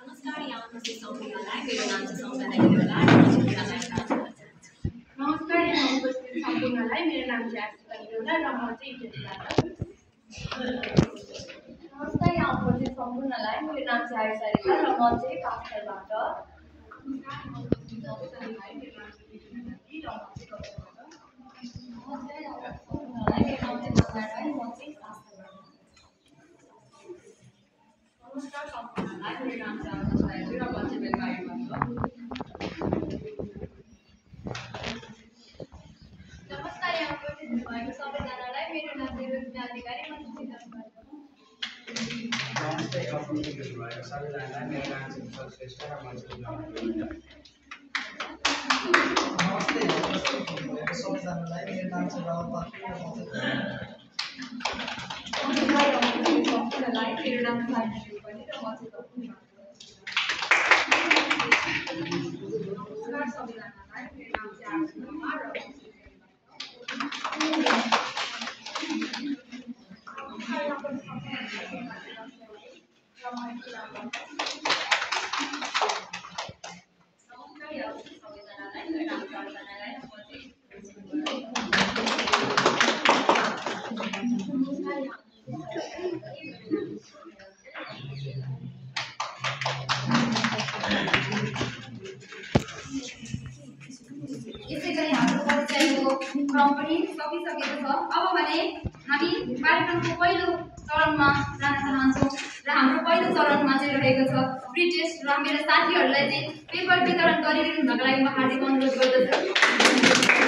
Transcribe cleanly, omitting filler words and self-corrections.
नमस्कार, यहाँ उपस्थित सम्पूर्णलाई मेरो नाम चाहिँ सम्झना गिरिवाला र म चाहिँ नमस्कार, यहाँ उपस्थित सम्पूर्णलाई मेरो नाम चाहिँ आशिका गिरिवाला र म चाहिँ नमस्कार, यहाँ उपस्थित सम्पूर्णलाई मेरो नाम चाहिँ आयुषा रिका र म चाहिँ काठमाडौँबाट। नमस्कार सम्पूर्णलाई मेरो नाम चाहिँ आशिका रिका र म चाहिँ बेलगाडीबाट। नमस्कार, यहाँ उपस्थित भएको सबैजनालाई मेरो नाम चाहिँ रोजिना अधिकारी, म चाहिँ नमस्ते, यहाँ उपस्थित भएको सबैजनालाई मेरो नाम चाहिँ विशाल श्रेष्ठ र म चाहिँ नमस्ते, उपस्थित भएको सबैजनालाई मेरो नाम चाहिँ रावत पात्री र म चाहिँ सम्पूर्णलाई मेरो नाम साइन्स पनि र म चाहिँ नमस्कार सबैजनालाई मेरो नाम चाहिँ आशिका र यसै गरी हाम्रो परिचयको क्रम पनि सकिसकेको छ। अब भने हामी कार्यक्रमको पहिलो चरणमा जान चाहन्छौँ र हाम्रो पहिलो चरणमा चाहिँ रहेको छ प्री टेस्ट र मेरो साथीहरूलाई चाहिँ पेपर वितरण गरिदिनु हुनको लागि म हार्दिक अनुरोध गर्दछु।